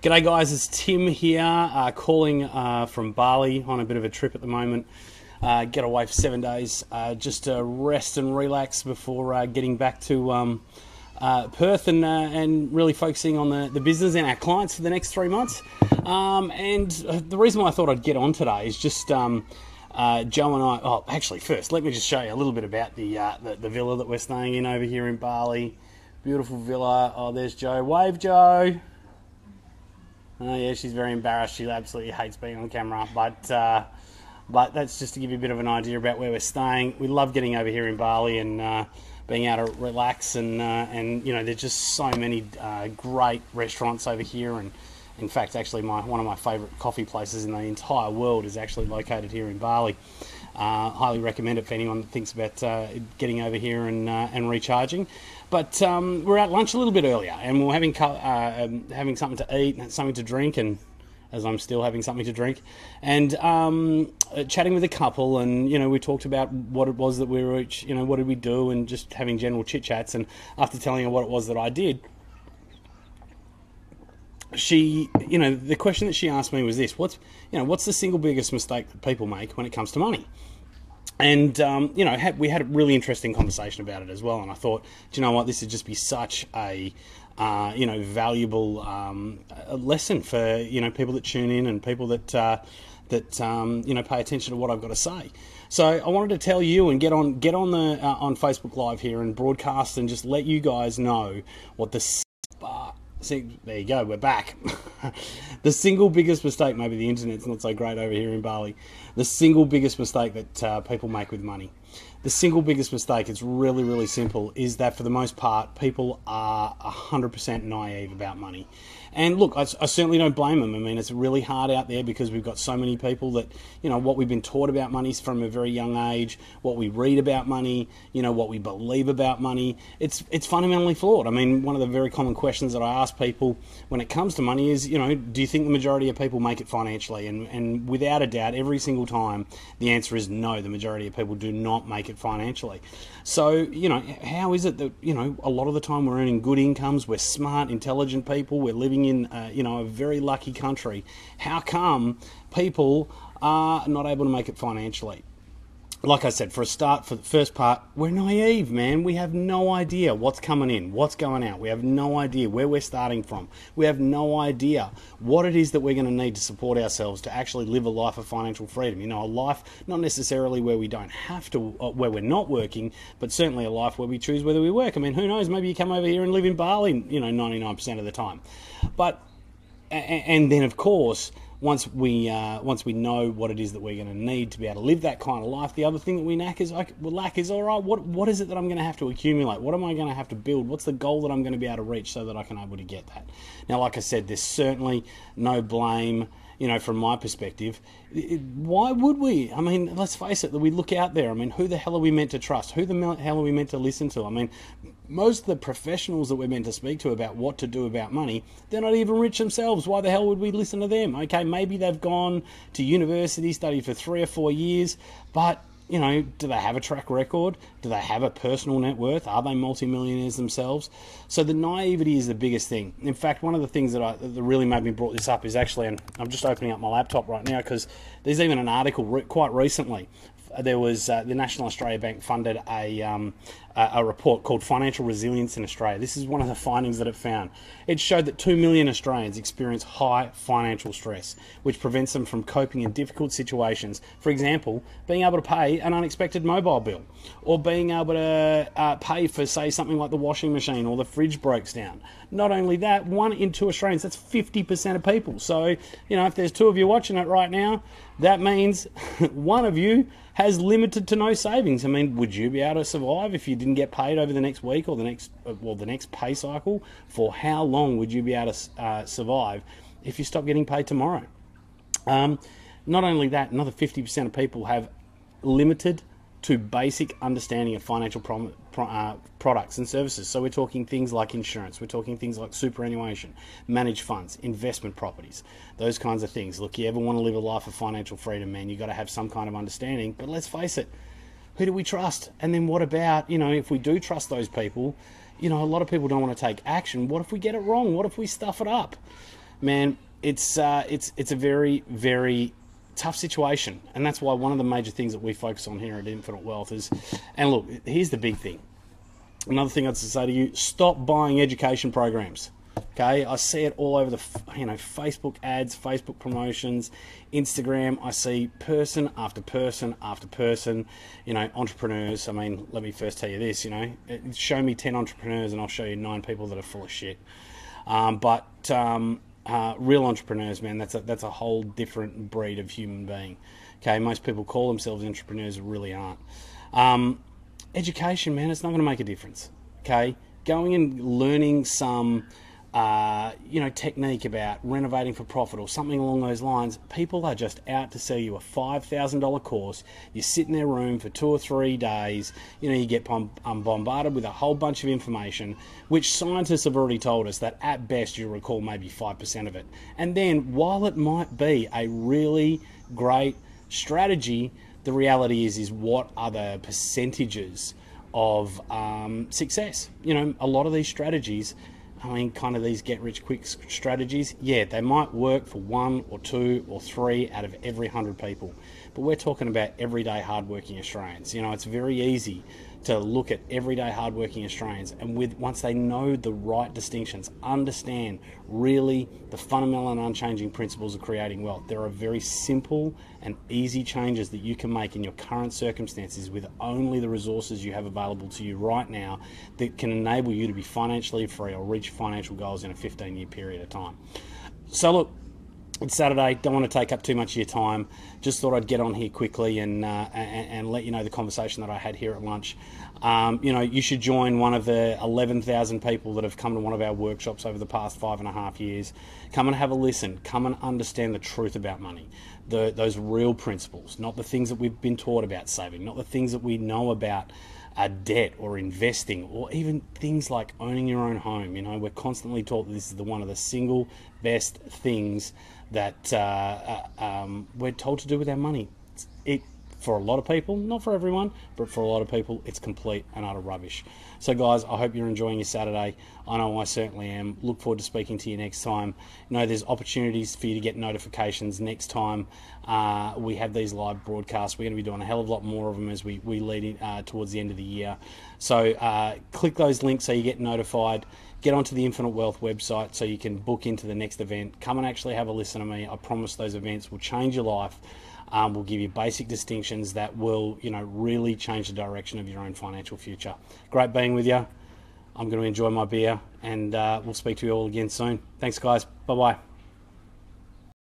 G'day guys, it's Tim here, calling from Bali on a bit of a trip at the moment. Get away for 7 days, just to rest and relax before getting back to Perth and really focusing on the business and our clients for the next 3 months. And the reason why I thought I'd get on today is just Joe and I. Oh, actually, first let me just show you a little bit about the villa that we're staying in over here in Bali. Beautiful villa. Oh, there's Joe. Wave, Joe. Oh yeah, she's very embarrassed. She absolutely hates being on camera, but that's just to give you a bit of an idea about where we're staying. We love getting over here in Bali and being able to relax and you know, there's just so many great restaurants over here. And in fact, actually, one of my favourite coffee places in the entire world is actually located here in Bali. Highly recommend it for anyone that thinks about getting over here and recharging. But we're at lunch a little bit earlier, and we're having something to eat and something to drink, and as I'm still having something to drink, and chatting with a couple, and you know, we talked about what it was that we were each, you know, what did we do, and just having general chit chats. And after telling her what it was that I did, she, you know, the question that she asked me was this: what's the single biggest mistake that people make when it comes to money? And, you know, we had a really interesting conversation about it as well. And I thought, do you know what, this would just be such a, you know, valuable lesson for, you know, people that tune in and people that, you know, pay attention to what I've got to say. So I wanted to tell you and get on on Facebook Live here and broadcast and just let you guys know what the... See, there you go, we're back. The single biggest mistake, maybe the internet's not so great over here in Bali, the single biggest mistake that people make with money. The single biggest mistake, it's really, really simple, is that for the most part, people are 100% naive about money. And look, I certainly don't blame them. I mean, it's really hard out there because we've got so many people that, you know, what we've been taught about money from a very young age, what we read about money, you know, what we believe about money, it's fundamentally flawed. I mean, one of the very common questions that I ask people when it comes to money is, you know, do you think the majority of people make it financially? And without a doubt, every single time, the answer is no, the majority of people do not make it financially. So, you know, how is it that, you know, a lot of the time we're earning good incomes, we're smart, intelligent people, we're living in, you know, a very lucky country. How come people are not able to make it financially? Like I said, for a start, for the first part, we're naive, man. We have no idea what's coming in, what's going out. We have no idea where we're starting from. We have no idea what it is that we're going to need to support ourselves to actually live a life of financial freedom. You know, a life not necessarily where we don't have to, where we're not working, but certainly a life where we choose whether we work. I mean, who knows? Maybe you come over here and live in Bali, you know, 99% of the time. But, and then of course, once we know what it is that we're going to need to be able to live that kind of life, the other thing that we lack is all right, what is it that I'm going to have to accumulate? What am I going to have to build? What's the goal that I'm going to be able to reach so that I can able to get that? Now, like I said, there's certainly no blame, you know, from my perspective. Why would we? I mean, let's face it, that we look out there. I mean, who the hell are we meant to trust? Who the hell are we meant to listen to? I mean, most of the professionals that we're meant to speak to about what to do about money, they're not even rich themselves. Why the hell would we listen to them? Okay, maybe they've gone to university, studied for 3 or 4 years, but, you know, do they have a track record? Do they have a personal net worth? Are they multimillionaires themselves? So the naivety is the biggest thing. In fact, one of the things that really made me brought this up is actually, and I'm just opening up my laptop right now because there's even an article quite recently. There was the National Australia Bank funded a report called Financial Resilience in Australia. This is one of the findings that it found. It showed that 2 million Australians experience high financial stress, which prevents them from coping in difficult situations. For example, being able to pay an unexpected mobile bill, or being able to pay for, say, something like the washing machine or the fridge breaks down. Not only that, 1 in 2 Australians, that's 50% of people. So, you know, if there's 2 of you watching it right now, that means 1 of you has limited to no savings. I mean, would you be able to survive if you didn't get paid over the next week or the next pay cycle? For how long would you be able to survive if you stop getting paid tomorrow? Not only that, another 50% of people have limited to basic understanding of financial products and services. So we're talking things like insurance, we're talking things like superannuation, managed funds, investment properties, those kinds of things. Look, you ever want to live a life of financial freedom, man, you've got to have some kind of understanding. But let's face it, who do we trust? And then what about, you know, if we do trust those people, you know, a lot of people don't want to take action. What if we get it wrong? What if we stuff it up? man, it's a very, very tough situation, and that's why one of the major things that we focus on here at Infinite Wealth is, and look, here's the big thing. Another thing I'd say to you: stop buying education programs. Okay, I see it all over the Facebook ads, Facebook promotions, Instagram. I see person after person after person, entrepreneurs. I mean, let me first tell you this, show me 10 entrepreneurs and I'll show you 9 people that are full of shit. But real entrepreneurs, man, that's a whole different breed of human being. Okay, most people call themselves entrepreneurs, really aren't. Education, man, it's not going to make a difference. Okay, going and learning some technique about renovating for profit or something along those lines. People are just out to sell you a $5,000 course. You sit in their room for 2 or 3 days. You get bombarded with a whole bunch of information, which scientists have already told us that at best you recall maybe 5% of it. And then, while it might be a really great strategy, the reality is what are the percentages of success? A lot of these strategies, kind of these get-rich-quick strategies, yeah, they might work for 1 or 2 or 3 out of every 100 people. But we're talking about everyday hardworking Australians. It's very easy to look at everyday hardworking Australians, and once they know the right distinctions, understand really the fundamental and unchanging principles of creating wealth, there are very simple and easy changes that you can make in your current circumstances with only the resources you have available to you right now that can enable you to be financially free or reach financial goals in a 15-year period of time. So look, it's Saturday, don't want to take up too much of your time. Just thought I'd get on here quickly and let you know the conversation that I had here at lunch. You should join one of the 11,000 people that have come to one of our workshops over the past 5.5 years. Come and have a listen. Come and understand the truth about money. Those real principles, not the things that we've been taught about saving, not the things that we know about debt or investing, or even things like owning your own home. We're constantly taught that this is one of the single best things that we're told to do with our money. For a lot of people, not for everyone, but for a lot of people, it's complete and utter rubbish. So guys, I hope you're enjoying your Saturday. I know I certainly am. Look forward to speaking to you next time. There's opportunities for you to get notifications next time we have these live broadcasts. We're going to be doing a hell of a lot more of them as we lead in, towards the end of the year. So click those links so you get notified. Get onto the Infinite Wealth website so you can book into the next event. Come and actually have a listen to me. I promise those events will change your life. We'll give you basic distinctions that will, really change the direction of your own financial future. Great being with you. I'm going to enjoy my beer, and we'll speak to you all again soon. Thanks, guys. Bye-bye.